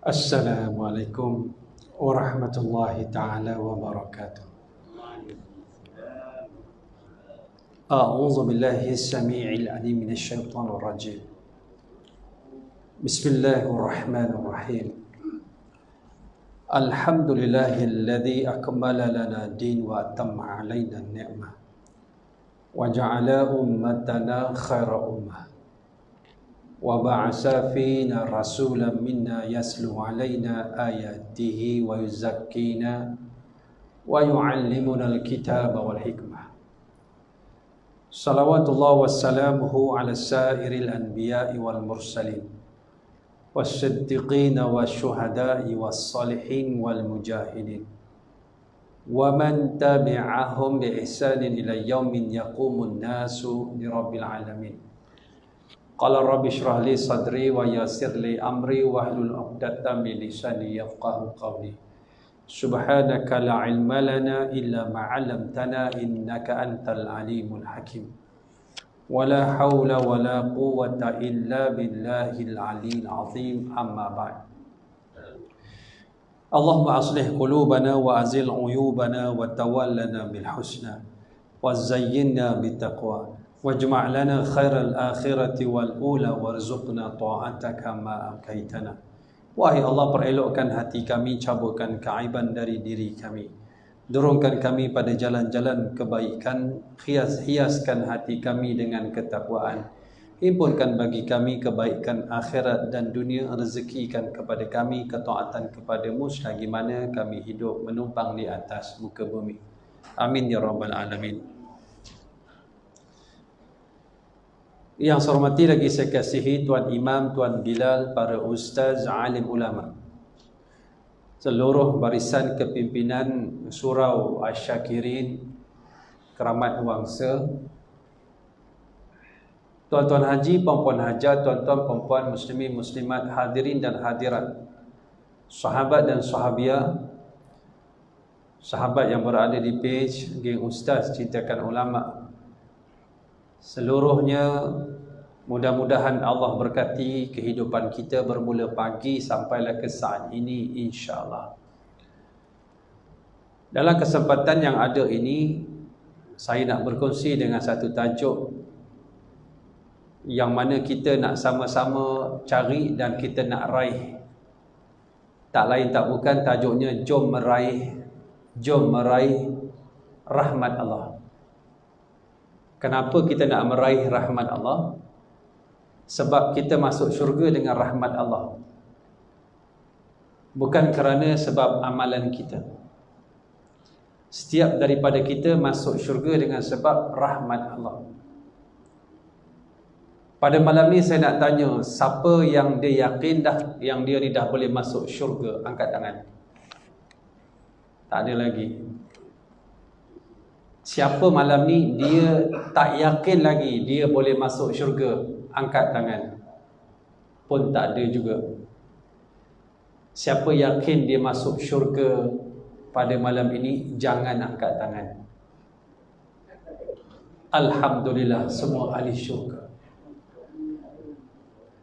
Assalamualaikum warahmatullahi ta'ala wabarakatuh. A'udzu billahi as-sami'il 'alim minasy syaithanir rajim. Bismillahirrahmanirrahim. Alhamdulillahilladzi akmala lana din wa atamma 'alaina ni'mah wa ja'ala ummatana khaira ummah wa ba'asa fina rasulan minna yaslu alaina ayatihi wa yuzakkina wa yu'allimuna al-kitaba wal hikmah. Salawatullah wassalamuhu ala sairil anbiya'i wal mursalin wassiddiqina wasyuhada'i wassalihin wal mujahidin wa man tabi'ahum bi ihsanin ila yaumin yaqumun nasu li rabbil alamin. Qala rabbi shrah li sadri wa yassir li amri wahlul 'uqdatam min lisani yafqahu qawli. Subhanaka la ilma lana illa ma 'allamtana innaka antal alimul hakim. Wala haula wala quwwata illa billahil aliyyil azim. Amma ba'd. Allahumma aslih qulubana wa azil uyubana wa tawallana bil husna wa zayyinna bit taqwa. Wajma' lana khairal akhirati wal ula warzuqna ta'ataka ma amkaitana. Wahai Allah, perelokkan hati kami, caburkan keaiban dari diri kami, dorongkan kami pada jalan-jalan kebaikan, hiaskan hati kami dengan ketakwaan, himpunkan bagi kami kebaikan akhirat dan dunia, rezekikan kepada kami ketaatan kepadamu selagi mana kami hidup menumpang di atas muka bumi. Amin ya rabbal alamin. Yang saya hormati lagi saya kasihi Tuan Imam, Tuan Bilal, para ustaz, alim ulama, seluruh barisan kepimpinan Surau Asy-Syakirin, Keramat Wangsa, tuan-tuan haji, puan-puan hajat, tuan-tuan puan-puan muslimin muslimat, hadirin dan hadirat, sahabat dan sahabiah, sahabat yang berada di page Geng Ustaz Cintakan Ulama seluruhnya, mudah-mudahan Allah berkati kehidupan kita bermula pagi sampailah ke saat ini, insya-Allah. Dalam kesempatan yang ada ini, saya nak berkongsi dengan satu tajuk yang mana kita nak sama-sama cari dan kita nak raih. Tak lain tak bukan, tajuknya jom meraih rahmat Allah. Kenapa kita nak meraih rahmat Allah? Sebab kita masuk syurga dengan rahmat Allah, bukan kerana sebab amalan kita. Setiap daripada kita masuk syurga dengan sebab rahmat Allah. Pada malam ni saya nak tanya, siapa yang dia yakin dah yang dia ni dah boleh masuk syurga? Angkat tangan. Tak ada lagi. Siapa malam ni dia tak yakin lagi dia boleh masuk syurga? Angkat tangan. Pun tak ada juga. Siapa yakin dia masuk syurga pada malam ini? Jangan angkat tangan. Alhamdulillah, semua ahli syurga.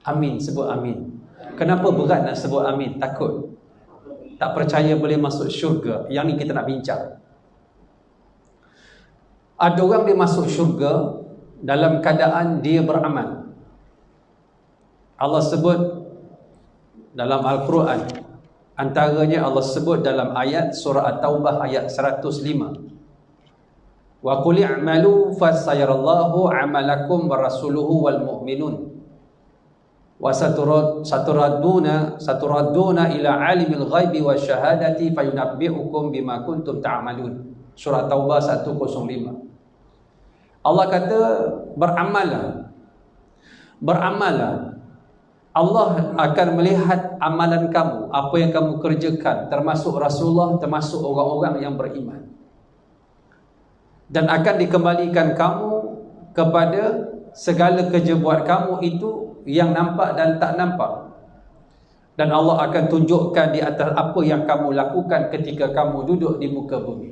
Amin, sebut amin. Kenapa berat nak sebut amin? Takut tak percaya boleh masuk syurga. Yang ni kita nak bincang. Ada orang dia masuk syurga dalam keadaan dia beramal. Allah sebut dalam Al-Quran, antaranya Allah sebut dalam ayat surah At-Taubah ayat 105. Wa qul i'malu fasayarallahu 'amalakum wa rasuluhu wal mu'minun wa saturadduna ila alimil ghaibi wasyahadati fayunabbi'ukum bima kuntum ta'malun. Surah Taubah 105. Allah kata beramallah. Allah akan melihat amalan kamu, apa yang kamu kerjakan, termasuk Rasulullah, termasuk orang-orang yang beriman, dan akan dikembalikan kamu kepada segala kerja buat kamu itu yang nampak dan tak nampak. Dan Allah akan tunjukkan di atas apa yang kamu lakukan ketika kamu duduk di muka bumi.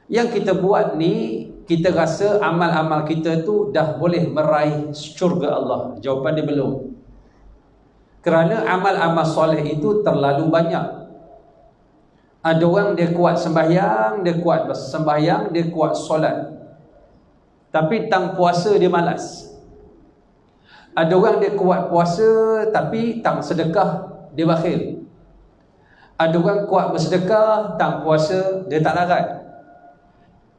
Yang kita buat ni, kita rasa amal-amal kita tu dah boleh meraih syurga Allah. Jawapan dia belum. Kerana amal-amal soleh itu terlalu banyak. Ada orang dia kuat sembahyang, dia kuat sembahyang, dia kuat solat, tapi tang puasa dia malas. Ada orang dia kuat puasa, tapi tang sedekah dia bakhil. Ada orang kuat bersedekah, tang puasa dia tak larat.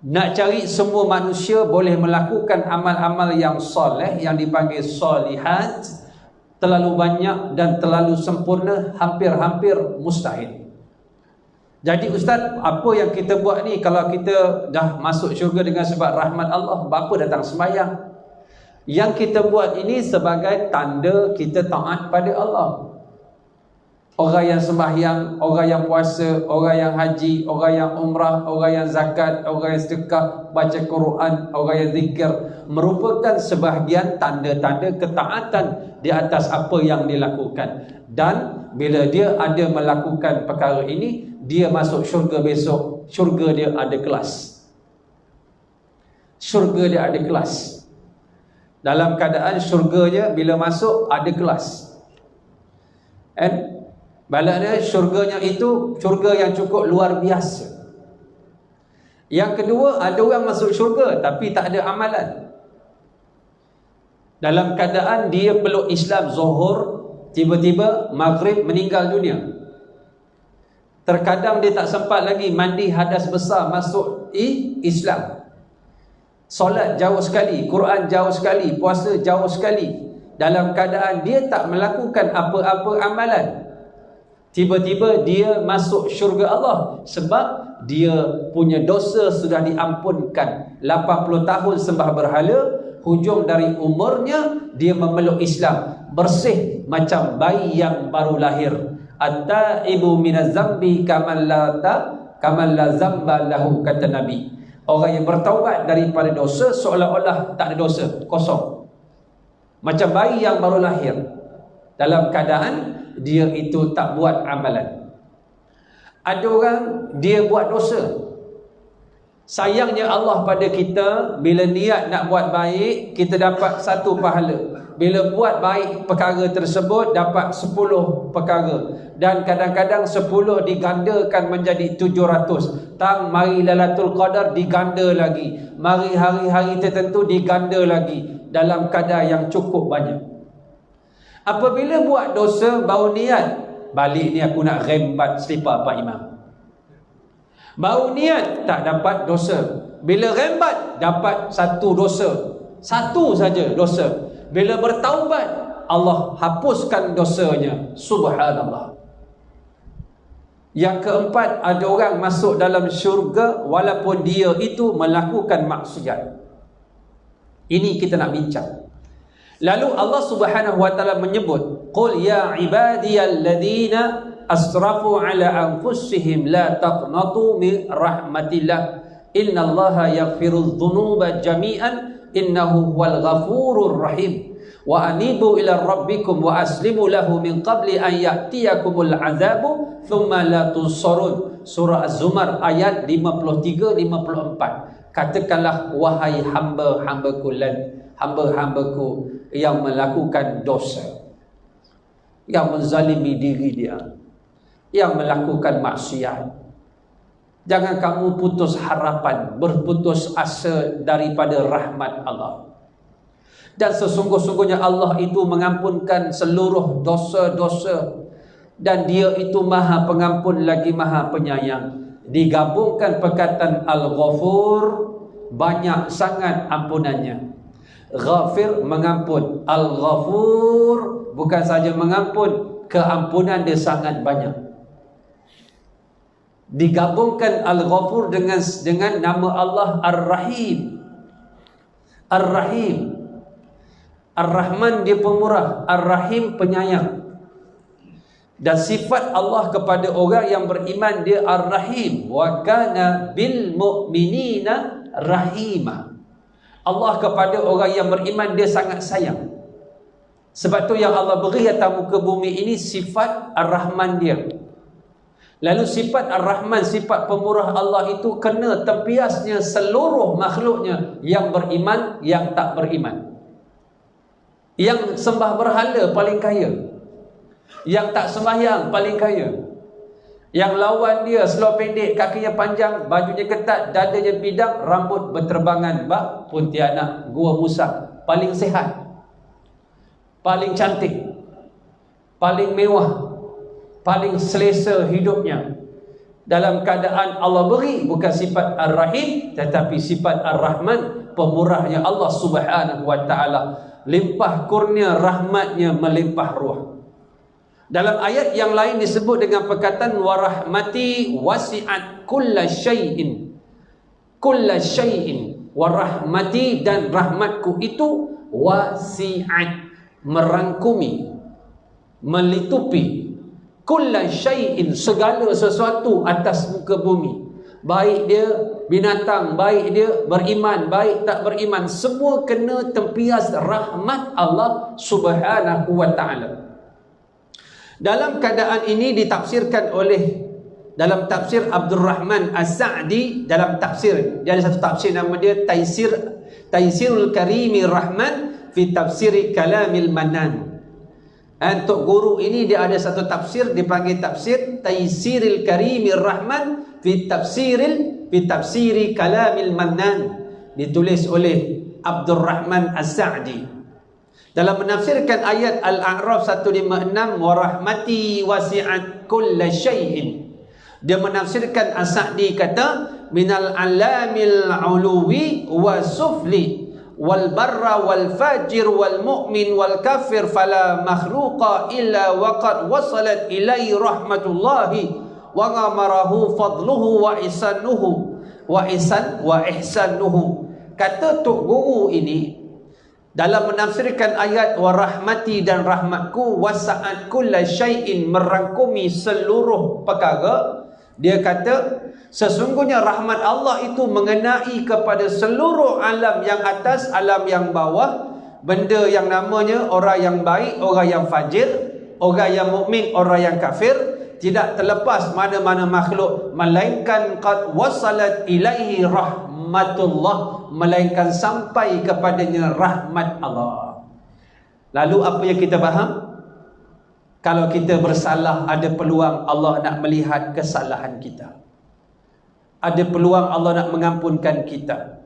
Nak cari semua manusia boleh melakukan amal-amal yang soleh, yang dipanggil solihat, terlalu banyak dan terlalu sempurna, hampir-hampir mustahil. Jadi Ustaz, apa yang kita buat ni kalau kita dah masuk syurga dengan sebab rahmat Allah, apa datang sembahyang? Yang kita buat ini sebagai tanda kita taat pada Allah. Orang yang sembahyang, orang yang puasa, orang yang haji, orang yang umrah, orang yang zakat, orang yang sedekah, baca Quran, orang yang zikir, merupakan sebahagian tanda-tanda ketaatan di atas apa yang dilakukan. Dan bila dia ada melakukan perkara ini, dia masuk syurga besok. Syurga dia ada kelas. Syurga dia ada kelas. Dalam keadaan syurganya bila masuk ada kelas. Balanya syurganya itu syurga yang cukup luar biasa. Yang kedua, ada orang masuk syurga tapi tak ada amalan. Dalam keadaan dia peluk Islam zuhur, tiba-tiba maghrib meninggal dunia. Terkadang dia tak sempat lagi mandi hadas besar masuk Islam. Solat jauh sekali, Quran jauh sekali, puasa jauh sekali. Dalam keadaan dia tak melakukan apa-apa amalan, tiba-tiba dia masuk syurga Allah. Sebab dia punya dosa sudah diampunkan. 80 tahun sembah berhala, hujung dari umurnya dia memeluk Islam, bersih macam bayi yang baru lahir. At-taibu minaz zambi kaman la zamba lahu, kata Nabi. Orang yang bertaubat daripada dosa seolah-olah tak ada dosa, kosong, macam bayi yang baru lahir, dalam keadaan dia itu tak buat amalan. Ada orang dia buat dosa. Sayangnya Allah pada kita, bila niat nak buat baik, kita dapat 1 pahala. Bila buat baik perkara tersebut, dapat 10 perkara. Dan kadang-kadang 10 digandakan menjadi 700. Mari Lailatul Qadar diganda lagi. Mari hari-hari tertentu diganda lagi. Dalam kadar yang cukup banyak. Apabila buat dosa, baru niat, balik ni aku nak rembat selipar Pak Imam. Baru niat, tak dapat dosa. Bila rembat, dapat 1 dosa. 1 saja dosa. Bila bertaubat, Allah hapuskan dosanya. Subhanallah. Yang keempat, ada orang masuk dalam syurga walaupun dia itu melakukan maksiat. Ini kita nak bincang. Lalu Allah Subhanahu wa taala menyebut, "Qul ya ibadiyalladzina asrafu ala anfusihim la taqnatu min rahmatillah innallaha yaghfirudz dzunuba jami'an innahu huwal ghafurur rahim wa anibu ila rabbikum wa aslimu lahu min qabli an ya'tiyakumul azabu thumma la tunsarun." Surah Az-Zumar ayat 53-54. Katakanlah, wahai hamba-hambaku yang melakukan dosa, yang menzalimi diri dia, yang melakukan maksiat, jangan kamu putus harapan, berputus asa daripada rahmat Allah. Dan sesungguh-sungguhnya Allah itu mengampunkan seluruh dosa-dosa, dan Dia itu Maha Pengampun lagi Maha Penyayang. Digabungkan perkataan Al-Ghafur, banyak sangat ampunannya. Ghafir, mengampun. Al-Ghafur, bukan saja mengampun, keampunan dia sangat banyak. Digabungkan Al-Ghafur dengan nama Allah Ar-Rahim. Ar-Rahim. Ar-Rahman dia pemurah, Ar-Rahim penyayang. Dan sifat Allah kepada orang yang beriman, dia Ar-Rahim. Wa kana bil mu'minina rahima. Allah kepada orang yang beriman, dia sangat sayang. Sebab tu yang Allah beri atas muka bumi ini sifat Ar-Rahman dia. Lalu sifat Ar-Rahman, sifat pemurah Allah itu kena tempiasnya seluruh makhluknya, yang beriman, yang tak beriman. Yang sembah berhala paling kaya, yang tak sembahyang paling kaya, yang lawan dia seluar pendek, kakinya panjang, bajunya ketat, dadanya bidang, rambut berterbangan, bak Pontianak, Gua Musa, paling sihat, paling cantik, paling mewah, paling selesa hidupnya. Dalam keadaan Allah beri bukan sifat Ar-Rahim, tetapi sifat Ar-Rahman, pemurahnya Allah Subhanahu wa ta'ala. Limpah kurnia rahmatnya melimpah ruah. Dalam ayat yang lain disebut dengan perkataan warahmati wasi'at kulla syai'in. Kulla syai'in. Warahmati, dan rahmatku itu wasi'at, merangkumi, melitupi kulla syai'in, segala sesuatu atas muka bumi. Baik dia binatang, baik dia beriman, baik tak beriman, semua kena tempias rahmat Allah Subhanahu wa ta'ala. Dalam keadaan ini ditafsirkan oleh, dalam tafsir Abdul Rahman As-Sa'di, dalam tafsir, dia ada satu tafsir nama dia Taisirul Karimir Rahman fi Tafsiri Kalamil Manan. Untuk guru ini dia ada satu tafsir dipanggil tafsir Taisiril Karimir Rahman fi Tafsiri Kalamil Manan, ditulis oleh Abdul Rahman As-Sa'di. Dalam menafsirkan ayat Al-A'raf 156, warahmati wasi'at kulla syai'in, dia menafsirkan As-Sa'di kata, minal alamil uluwi wa sufli wal barra wal fajir wal mu'min wal kafir fala makhluqa illa waqad wasalat ilai rahmatullahi wa ghamarahu fadluhu wa ihsanuhu. Kata Tok Guru ini dalam menafsirkan ayat warahmati, dan rahmatku wasa'at kulla syai'in, merangkumi seluruh perkara. Dia kata sesungguhnya rahmat Allah itu mengenai kepada seluruh alam yang atas, alam yang bawah, benda yang namanya orang yang baik, orang yang fajir, orang yang mukmin, orang yang kafir, tidak terlepas mana-mana makhluk, melainkan qad wasalat ilaihi rahmatullah, melainkan sampai kepadanya rahmat Allah. Lalu apa yang kita faham? Kalau kita bersalah, ada peluang Allah nak melihat kesalahan kita, ada peluang Allah nak mengampunkan kita.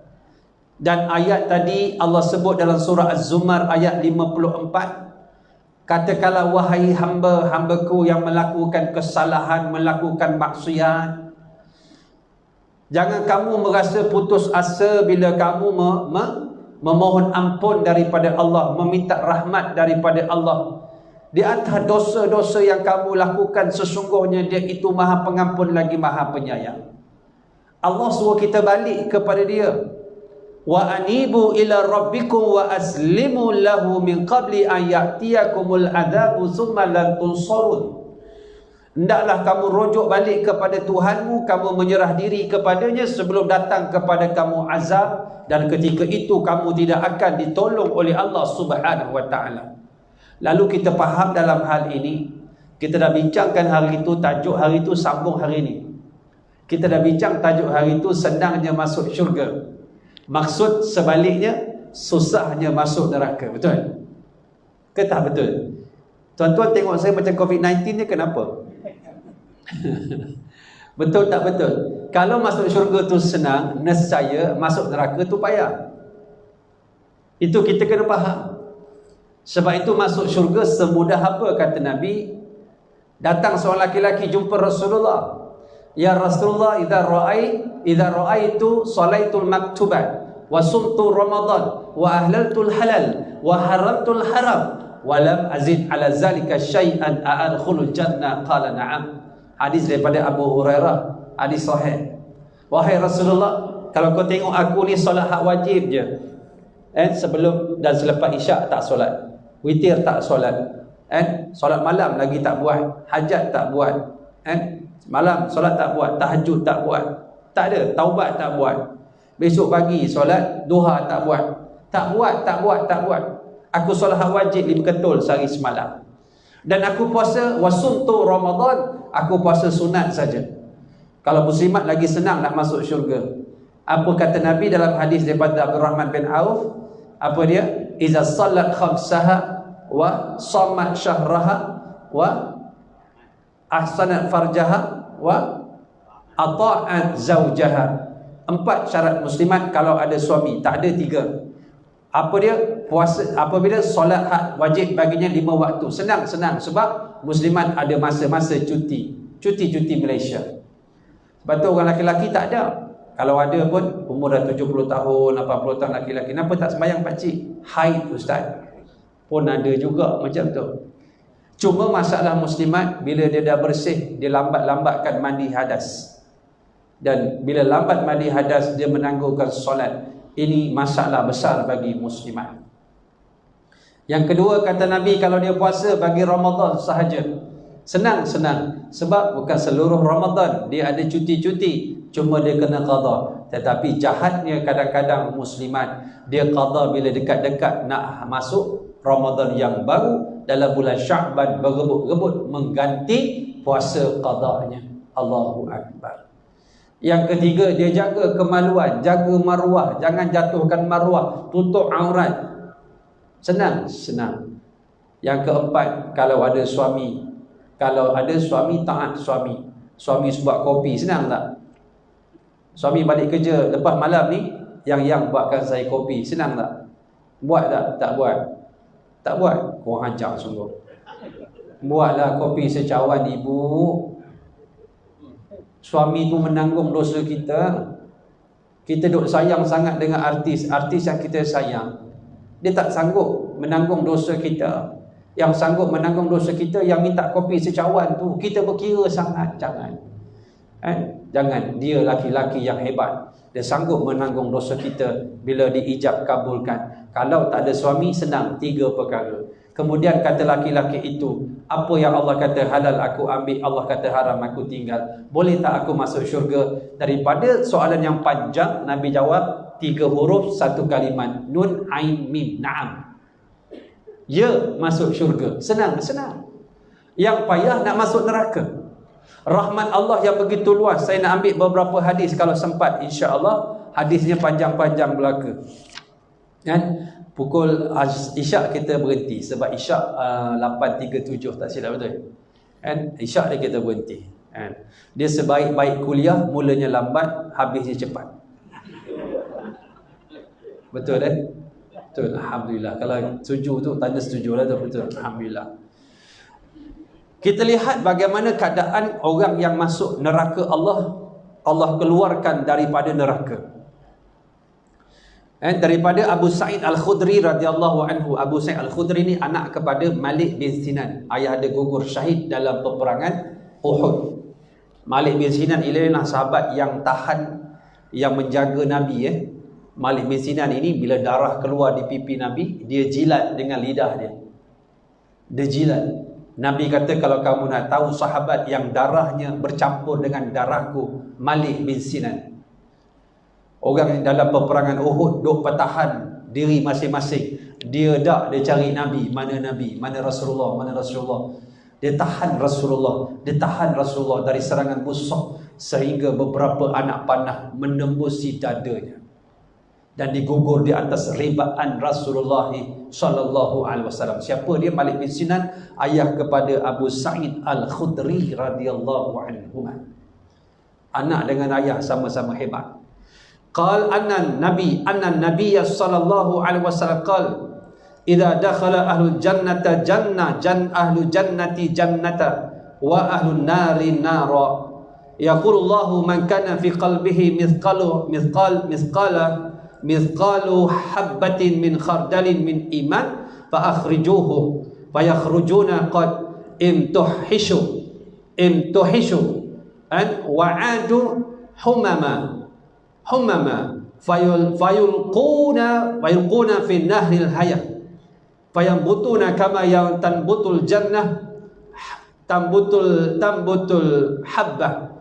Dan ayat tadi Allah sebut dalam surah Az-Zumar ayat 54, katakanlah wahai hamba-hambaku yang melakukan kesalahan, melakukan maksiat, jangan kamu merasa putus asa bila kamu memohon ampun daripada Allah, meminta rahmat daripada Allah. Di atas dosa-dosa yang kamu lakukan, sesungguhnya Dia itu Maha Pengampun lagi Maha Penyayang. Allah suruh kita balik kepada Dia. Wa anibu ila rabbikum wa aslimu lahu min qabli an ya'tiyakumul adzabu thumma lan tunsarun. Hendaklah kamu rujuk balik kepada Tuhanmu, kamu menyerah diri kepadanya sebelum datang kepada kamu azab, dan ketika itu kamu tidak akan ditolong oleh Allah Subhanahu wa taala. Lalu kita faham dalam hal ini, kita dah bincangkan hari itu, tajuk hari itu sambung hari ini. Kita dah bincang tajuk hari itu senangnya masuk syurga. Maksud sebaliknya, susahnya masuk neraka. Betul? Ke tak betul? Tuan-tuan tengok saya macam COVID-19 ni kenapa? Betul tak betul? Kalau masuk syurga tu senang, nescaya masuk neraka tu payah. Itu kita kena faham. Sebab itu masuk syurga semudah apa, kata Nabi. Datang seorang laki-laki jumpa Rasulullah. Ya Rasulullah, idza ra'aitu salaitul maktubat wa sumtu ramadan wa ahlaltul halal wa haramtul haram wa lam azid ala zalika syai'an a'adkhulul jannah, qala na'am. Hadis daripada Abu Hurairah, hadis sahih. Wahai Rasulullah, kalau kau tengok aku ni solat hak wajib je, sebelum dan selepas isyak tak solat, witir tak solat, solat malam lagi tak buat, hajat tak buat, malam solat tak buat, tahajud tak buat, tak ada, taubat tak buat, besok pagi solat duha tak buat, tak buat. Aku solat hak wajib 5 ketul sehari semalam, dan aku puasa wasumtu Ramadan, aku puasa sunat saja. Kalau muslimat lagi senang nak masuk syurga. Apa kata Nabi dalam hadis daripada Abdurrahman bin Auf? Apa dia? Iza salat khamsaha wa shamat syahraha wa ahsanat farjaha wa ata'at zaujaha. 4 syarat muslimat kalau ada suami, tak ada 3. Apa dia? Puasa, apabila solat hak wajib baginya 5 waktu. Senang sebab muslimat ada masa-masa cuti Malaysia. Sebab tu orang lelaki tak ada. Kalau ada pun umur dah 70 tahun, 80 tahun lelaki-lelaki, kenapa tak sembahyang pakcik? Haid ustaz. Pun ada juga macam tu. Cuma masalah muslimat, bila dia dah bersih, dia lambat-lambatkan mandi hadas. Dan bila lambat mandi hadas, dia menangguhkan solat. Ini masalah besar bagi muslimat. Yang kedua, kata Nabi, kalau dia puasa bagi Ramadan sahaja, senang. Sebab bukan seluruh Ramadan dia ada cuti-cuti, cuma dia kena qada. Tetapi jahatnya kadang-kadang muslimat, dia qada bila dekat-dekat nak masuk Ramadan yang baru, dalam bulan Sya'ban berebut-rebut mengganti puasa qadanya. Allahu Akbar. Yang ketiga, dia jaga kemaluan, jaga maruah, jangan jatuhkan maruah, tutup aurat. Senang. Yang keempat, kalau ada suami taat suami. Suami buat kopi, senang tak? Suami balik kerja lepas malam ni, yang buatkan saya kopi, senang tak? Buat tak? Tak buat. Kurang ajar sungguh. Buatlah kopi secawan ibu. Suami tu menanggung dosa kita. Kita duk sayang sangat dengan artis yang kita sayang. Dia tak sanggup menanggung dosa kita. Yang sanggup menanggung dosa kita yang minta kopi secawan tu, kita berkira sangat. Jangan. Dia laki-laki yang hebat. Dia sanggup menanggung dosa kita bila diijab kabulkan. Kalau tak ada suami, senang 3 perkara. Kemudian kata laki-laki itu, apa yang Allah kata halal aku ambil, Allah kata haram aku tinggal. Boleh tak aku masuk syurga? Daripada soalan yang panjang, Nabi jawab 3 huruf 1 kalimat. Nun, ain, mim, na'am. Ya, masuk syurga. Senang. Yang payah nak masuk neraka. Rahmat Allah yang begitu luas. Saya nak ambil beberapa hadis kalau sempat, insya-Allah. Hadisnya panjang-panjang belaka. Kan? Pukul Isyak kita berhenti sebab Isyak 8.37 tak silap betul. Kan? Isyak dia kita berhenti. Kan? Dia sebaik-baik kuliah, mulanya lambat, habisnya cepat. Betul kan? Betul, alhamdulillah. Kalau setuju tu tanda setujulah tu, betul. Alhamdulillah. Kita lihat bagaimana keadaan orang yang masuk neraka Allah keluarkan daripada neraka. Daripada Abu Sa'id Al-Khudri radhiyallahu anhu. Abu Sa'id Al-Khudri ni anak kepada Malik bin Sinan. Ayah dia gugur syahid dalam peperangan Uhud. Malik bin Sinan ialah sahabat yang tahan, yang menjaga Nabi. Malik bin Sinan ini bila darah keluar di pipi Nabi, dia jilat dengan lidah dia. Dia jilat. Nabi kata, kalau kamu nak tahu sahabat yang darahnya bercampur dengan darahku, Malik bin Sinan. Orang yang dalam peperangan Uhud duk pertahan diri masing-masing. Dia cari Nabi, mana Rasulullah, mana Rasulullah. Dia tahan Rasulullah dari serangan musuh sehingga beberapa anak panah menembusi dadanya dan digugur di atas ribaan Rasulullah sallallahu alaihi wasallam. Siapa dia? Malik bin Sinan, ayah kepada Abu Sa'id Al-Khudri radhiyallahu anhu. Anak dengan ayah sama-sama hebat. Qal anna nabiy sallallahu alaihi wasallam qal idza dakhala ahlul jannata ahlul jannati jannata wa ahlun nari nara yaqulullahu man kana fi qalbihi mithqalu habbatin min khardalin min iman fa akhrijuhu fa yakhrujuna qad imtuhishu an wa'adu humama fayulquna fi nahril hayah fayambutuna kama yang tanbutul jannah tambutul habba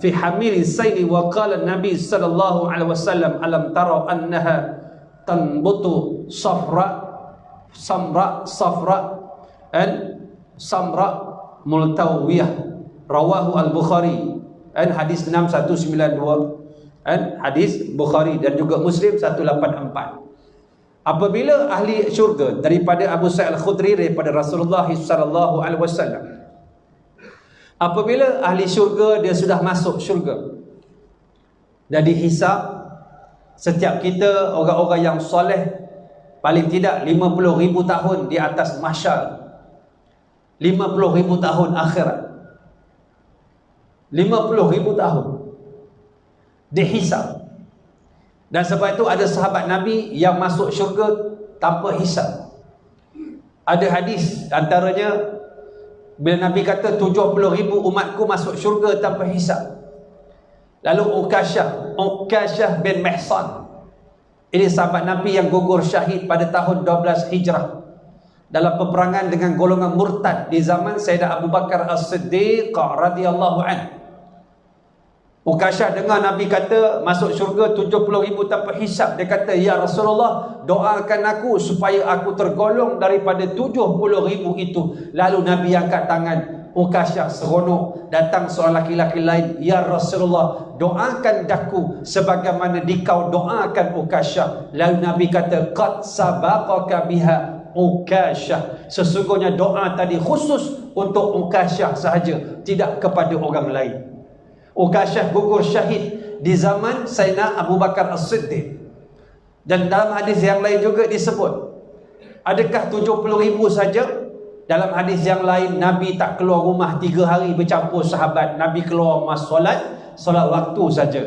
fi hamil sayli wa qala Nabi sallallahu alaihi wasallam alam tara annaha tanbutu samra multawiyah. Rawahu al-Bukhari. Hadis 6192. Hadis Bukhari dan juga Muslim 184. Apabila ahli syurga daripada Abu Sa'id Al-Khudri daripada Rasulullah sallallahu alaihi wasallam, apabila ahli syurga dia sudah masuk syurga dan dihisab, setiap kita orang-orang yang soleh paling tidak 50,000 tahun di atas mahsyar, 50,000 tahun akhirat, 50,000 tahun dihisab. Dan sebab itu ada sahabat Nabi yang masuk syurga tanpa hisab. Ada hadis antaranya bila Nabi kata 70,000 umatku masuk syurga tanpa hisab. Lalu Ukasyah bin Mihsan, ini sahabat Nabi yang gugur syahid pada tahun 12 Hijrah dalam peperangan dengan golongan murtad di zaman Sayyidina Abu Bakar As-Siddiq radhiyallahu anhu. Ukasyah dengar Nabi kata masuk syurga 70,000 tanpa hisab. Dia kata, ya Rasulullah, doakan aku supaya aku tergolong daripada 70,000 itu. Lalu Nabi angkat tangan. Ukasyah seronok. Datang seorang laki-laki lain, ya Rasulullah, doakan daku sebagaimana dikau doakan Ukasyah. Lalu Nabi kata, qad sabaqaka biha Ukasyah. Sesungguhnya doa tadi khusus untuk Ukasyah sahaja, tidak kepada orang lain. Ukasyah gugur syahid di zaman Sayyidina Abu Bakar As-Siddiq. Dan dalam hadis yang lain juga disebut, adakah 70,000 saja? Dalam hadis yang lain, Nabi tak keluar rumah 3 hari bercampur sahabat. Nabi keluar rumah solat waktu saja.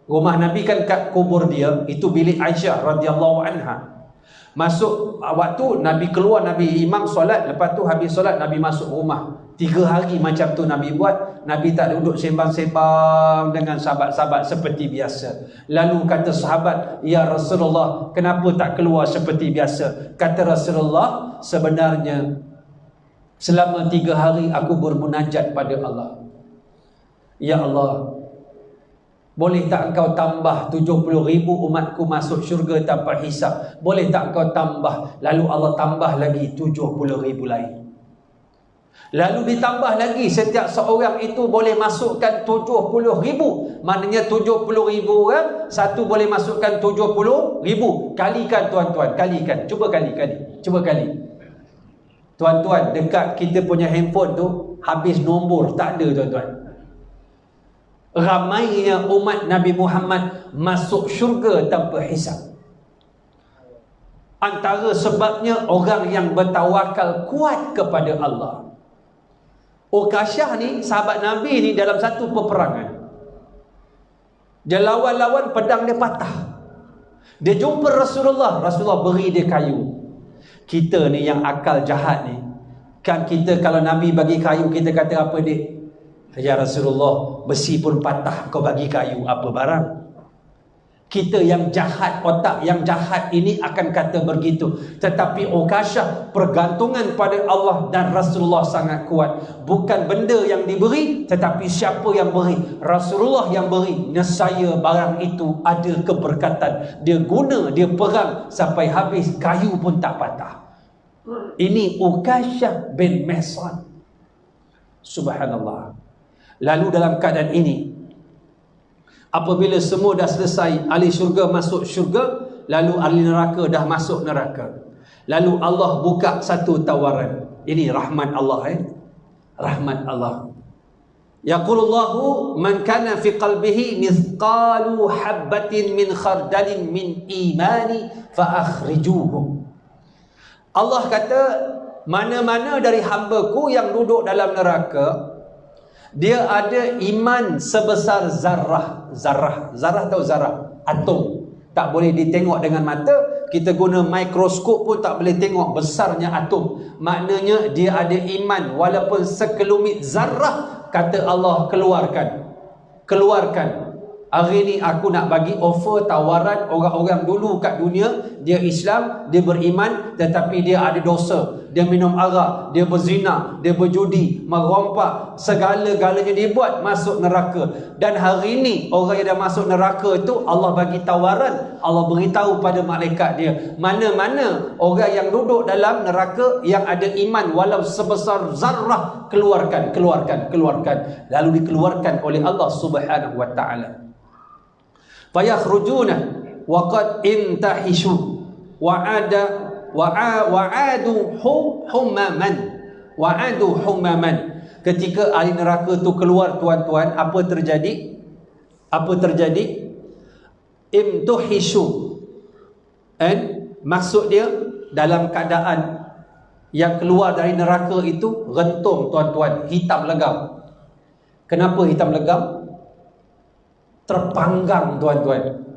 Rumah Nabi kan kat kubur dia, itu bilik Aisyah radhiyallahu anha. Masuk waktu Nabi keluar, Nabi imam solat, lepas tu habis solat Nabi masuk rumah. 3 hari macam tu Nabi buat. Nabi tak duduk sembang-sembang dengan sahabat-sahabat seperti biasa. Lalu kata sahabat, ya Rasulullah, kenapa tak keluar seperti biasa? Kata Rasulullah, sebenarnya selama 3 hari aku bermunajat pada Allah. Ya Allah, boleh tak engkau tambah 70,000 umatku masuk syurga tanpa hisab? Boleh tak engkau tambah? Lalu Allah tambah lagi 70,000 lain. Lalu ditambah lagi, setiap seorang itu boleh masukkan 70,000. Maknanya 70,000 orang, satu boleh masukkan 70,000. Kalikan tuan-tuan, kalikan. Cuba kali. Tuan-tuan, dekat kita punya handphone tu habis nombor, tak ada tuan-tuan. Ramainya umat Nabi Muhammad masuk syurga tanpa hisab. Antara sebabnya orang yang bertawakal kuat kepada Allah. Ukasyah ni, sahabat Nabi ni, dalam satu peperangan, dia lawan pedang dia patah. Dia jumpa Rasulullah beri dia kayu. Kita ni yang akal jahat ni, kan kita kalau Nabi bagi kayu, kita kata apa dik? Ya Rasulullah, besi pun patah, kau bagi kayu, apa barang? Kita yang jahat, otak yang jahat ini akan kata begitu. Tetapi Ukasyah pergantungan pada Allah dan Rasulullah sangat kuat. Bukan benda yang diberi, tetapi siapa yang beri? Rasulullah yang beri. Nescaya barang itu ada keberkatan. Dia guna, dia perang sampai habis, kayu pun tak patah. Ini Ukasyah bin Mihsan. Subhanallah. Lalu dalam keadaan ini, apabila semua dah selesai, ahli syurga masuk syurga, lalu ahli neraka dah masuk neraka. Lalu Allah buka satu tawaran. Ini rahmat Allah, rahmat Allah. Yaqulullahu man kana fi qalbihi mithqalu habbatin min khardalin min imani fa akhrijuhu. Allah kata, mana-mana dari hamba-Ku yang duduk dalam neraka, dia ada iman sebesar zarah. Zarah tahu zarah? Atom. Tak boleh ditengok dengan mata. Kita guna mikroskop pun tak boleh tengok besarnya atom. Maknanya dia ada iman walaupun sekelumit zarah. Kata Allah, keluarkan. Hari ni aku nak bagi offer, tawaran orang-orang dulu kat dunia. Dia Islam, dia beriman, tetapi dia ada dosa. Dia minum arak, dia berzina, dia berjudi, merompak, segala-galanya dia buat, masuk neraka. Dan hari ni orang yang dah masuk neraka itu, Allah bagi tawaran. Allah beritahu pada malaikat dia, mana-mana orang yang duduk dalam neraka yang ada iman walau sebesar zarrah, keluarkan. Lalu dikeluarkan oleh Allah Subhanahu wa taala. Fayakhrujuna wa qad intahishu wa'adu humaman. Ketika ahli neraka tu keluar tuan-tuan, apa terjadi? Imtuhishu, maksud dia dalam keadaan yang keluar dari neraka itu rentung tuan-tuan, hitam legam. Kenapa hitam legam? Terpanggang tuan-tuan.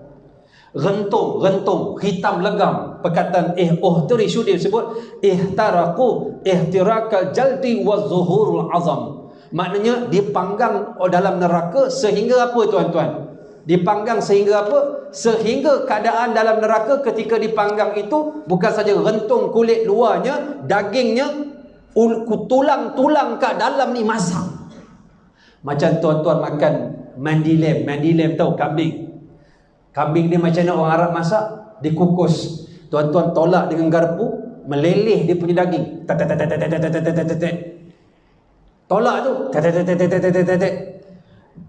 Rentung, hitam legam. Perkataan uhtirishu dia sebut ihtaraku ihtirakal jaldi wa zuhurul azam. Maknanya dipanggang dalam neraka sehingga apa tuan-tuan? Dipanggang sehingga apa? Sehingga keadaan dalam neraka ketika dipanggang itu bukan saja rentung kulit luarnya, dagingnya, tulang-tulang kat dalam ni masak. Macam tuan-tuan makan mandi lem tahu, kambing dia macam mana orang Arab masak? Dikukus, tuan-tuan tolak dengan garpu, meleleh dia punya daging, tolak tu,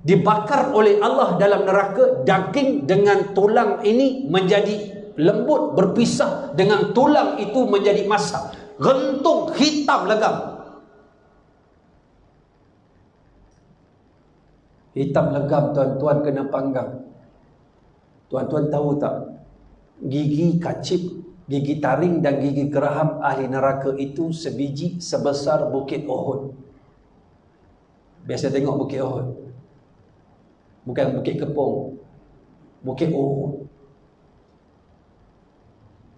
dibakar oleh Allah dalam neraka. Daging dengan tulang ini menjadi lembut, berpisah dengan tulang itu menjadi masak, rentung, hitam legam. Hitam legam tuan-tuan kena panggang. Tuan-tuan tahu tak, gigi kacip, gigi taring dan gigi geraham ahli neraka itu sebiji sebesar bukit Uhud. Biasa tengok bukit Uhud, bukan bukit Kepong, bukit Uhud.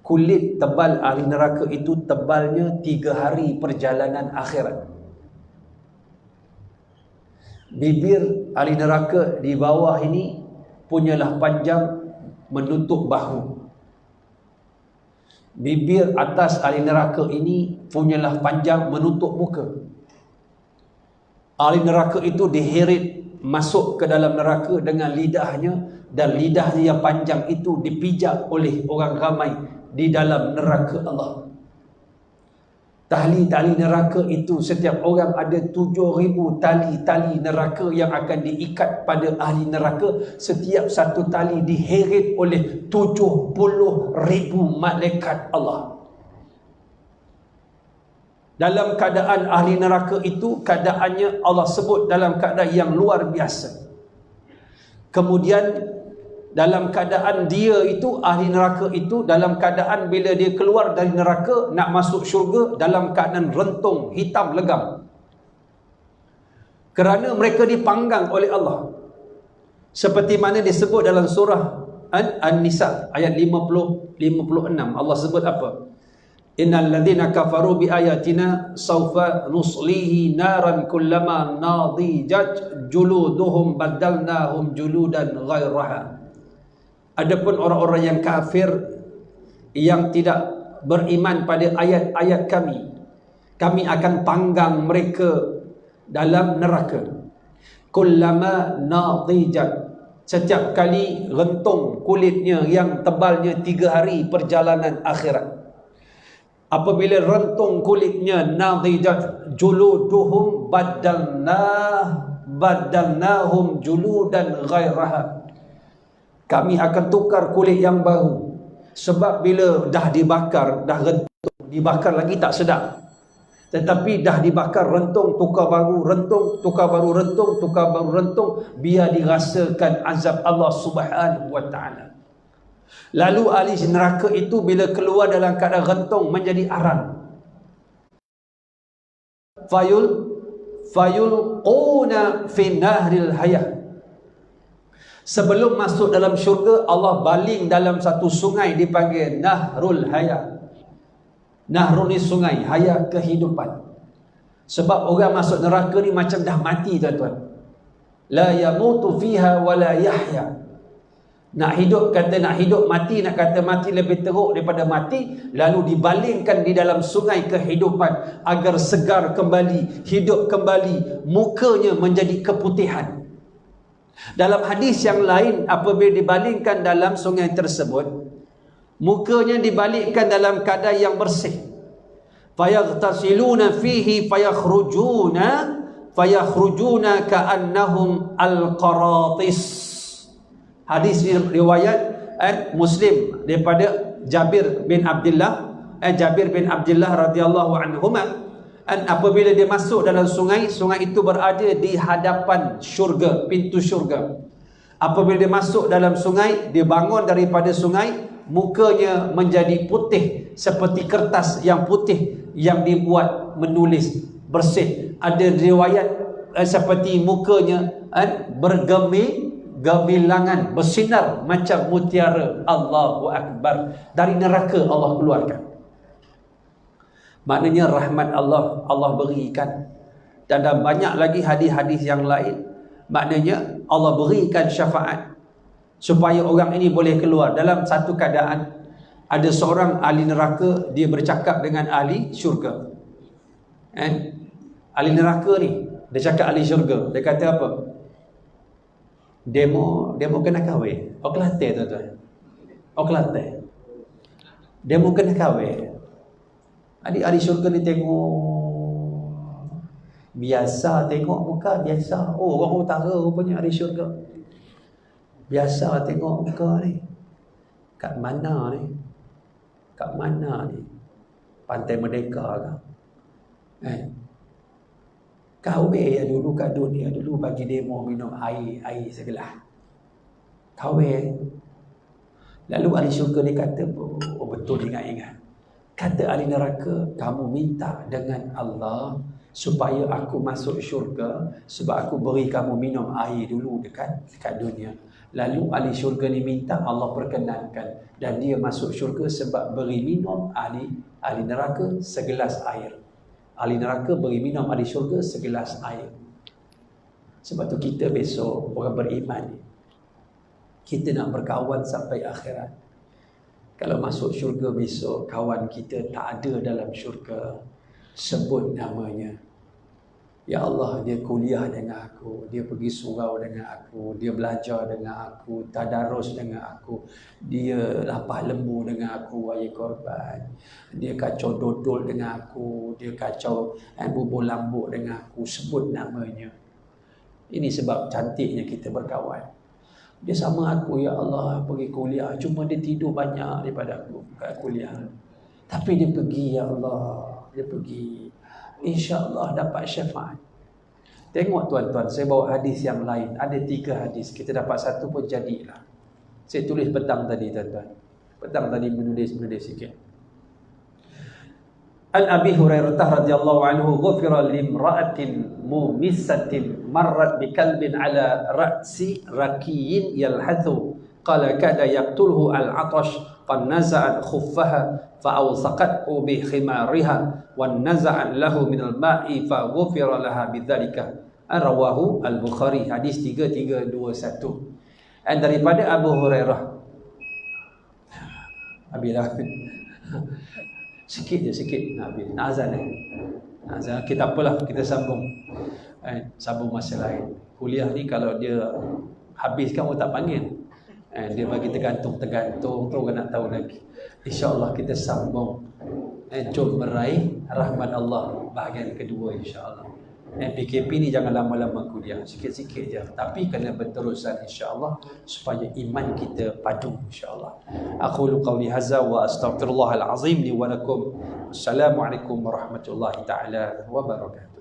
Kulit tebal ahli neraka itu tebalnya 3 hari perjalanan akhirat. Bibir ahli neraka di bawah ini punyalah panjang menutup bahu. Bibir atas ahli neraka ini punyalah panjang menutup muka. Ahli neraka itu diheret masuk ke dalam neraka dengan lidahnya, dan lidahnya yang panjang itu dipijak oleh orang ramai di dalam neraka Allah. Tali-tali neraka itu, setiap orang ada 7,000 tali-tali neraka yang akan diikat pada ahli neraka. Setiap satu tali diheret oleh 70,000 malaikat Allah. Dalam keadaan ahli neraka itu, keadaannya Allah sebut dalam keadaan yang luar biasa. Kemudian dalam keadaan dia itu, ahli neraka itu, dalam keadaan bila dia keluar dari neraka nak masuk syurga, dalam keadaan rentung, hitam legam. Kerana mereka dipanggang oleh Allah. Seperti mana disebut dalam surah An-Nisa ayat 50-56. Allah sebut apa? Innal ladzina kafaru bi ayatina sawfa nuslihi naran kullama nadijat juluduhum badalnahum juludan ghairaha. Adapun orang-orang yang kafir, yang tidak beriman pada ayat-ayat kami, kami akan panggang mereka dalam neraka. Kullama nadijat, setiap kali rentung kulitnya yang tebalnya 3 hari perjalanan akhirat. Apabila rentung kulitnya, nadijat juluduhum badalnahum juludan ghairaha. Kami akan tukar kulit yang baru. Sebab bila dah dibakar, dah rentung, dibakar lagi tak sedap. Tetapi dah dibakar, rentung, tukar baru, rentung, tukar baru, rentung, tukar baru, rentung, biar dirasakan azab Allah Subhanahu wa ta'ala. Lalu ahli neraka itu bila keluar dalam keadaan rentung menjadi arang. Fayulquna fi nahril hayah. Sebelum masuk dalam syurga, Allah baling dalam satu sungai dipanggil Nahrul Hayat. Nahrul ni sungai, hayat kehidupan. Sebab orang masuk neraka ni macam dah mati, tuan-tuan. La yamutu fiha wa la yahya. Nak hidup kata nak hidup, mati nak kata mati lebih teruk daripada mati. Lalu dibalingkan di dalam sungai kehidupan agar segar kembali, hidup kembali, mukanya menjadi keputihan. Dalam hadis yang lain, apabila dibalingkan dalam sungai tersebut, mukanya dibalikkan dalam keadaan yang bersih. Fayaghtasiluna fihi fayakhrujuna ka'annahum al-qaratis. Hadis riwayat Muslim daripada Jabir bin Abdullah radhiyallahu anhuma. Apabila dia masuk dalam sungai, sungai itu berada di hadapan syurga, pintu syurga. Apabila dia masuk dalam sungai, dia bangun daripada sungai, mukanya menjadi putih seperti kertas yang putih yang dibuat menulis, bersih. Ada riwayat seperti mukanya bergemilangan, bersinar macam mutiara. Allahu Akbar. Dari neraka Allah keluarkan. Maknanya rahmat Allah berikan. Dan ada banyak lagi hadis-hadis yang lain. Maknanya Allah berikan syafaat supaya orang ini boleh keluar. Dalam satu keadaan, ada seorang ahli neraka, dia bercakap dengan ahli syurga. Ahli neraka ni, dia cakap ahli syurga. Dia kata apa? Demo kena kahwin. Kelantan, tuan-tuan. Kelantan. Demo kena kahwin. Ahli syurga ni tengok, biasa tengok muka, biasa. Oh, orang utara rupanya ahli syurga. Biasa tengok muka ni. Kat mana ni? Kat mana ni? Pantai Merdeka ke? Kahwin ya dulu kat dunia dulu, bagi demo minum air segelas. Kahwin. Lalu ahli syurga ni kata, oh betul, ingat-ingat. Kata ahli neraka, kamu minta dengan Allah supaya aku masuk syurga, sebab aku beri kamu minum air dulu dekat dunia. Lalu ahli syurga ni minta, Allah perkenankan, dan dia masuk syurga sebab beri minum ahli neraka segelas air. Ahli neraka beri minum ahli syurga segelas air. Sebab tu kita besok orang beriman, kita nak berkawan sampai akhirat. Kalau masuk syurga besok, kawan kita tak ada dalam syurga, sebut namanya. Ya Allah, dia kuliah dengan aku, dia pergi surau dengan aku, dia belajar dengan aku, tadarus dengan aku, dia lapah lembu dengan aku, wahai korban. Dia kacau dodol dengan aku, dia kacau bubur lambuk dengan aku, sebut namanya. Ini sebab cantiknya kita berkawan. Dia sama aku, ya Allah, pergi kuliah, cuma dia tidur banyak daripada aku kat kuliah. Tapi dia pergi, ya Allah, dia pergi. InsyaAllah dapat syafaat. Tengok tuan-tuan, saya bawa hadis yang lain. Ada 3 hadis. Kita dapat 1 pun jadilah. Saya tulis petang tadi, tuan-tuan. Petang tadi menulis sikit. An Abi Hurairah radhiyallahu anhu, ghufira limra'atin mumissatin marrat bikalbin ala ra'si rakiyin yalhathu. Qala kada yaqtulhu al-'atash fannaza'at khuffaha fa'awsaqathu bi khimariha wan naza'at lahu min al-ma'i fa ghufira laha bidzalika. Rawahu al-Bukhari. Hadis 3321. Dan daripada Abu Hurairah, abilah sikit Nabi azan azan, kita apalah, kita sambung masa lain. Kuliah ni kalau dia habis kan tak panggil, dia bagi tergantung tu kan nak tahu lagi. InsyaAllah kita sambung jom meraih rahmat Allah bahagian kedua insyaAllah. PKP ni jangan lama-lama kuliah, sikit-sikit je, tapi kena berterusan insya-Allah supaya iman kita padu insya-Allah. Aqulu qawli hadza wa astaghfirullahal azim li wa lakum. Assalamualaikum warahmatullahi taala wabarakatuh.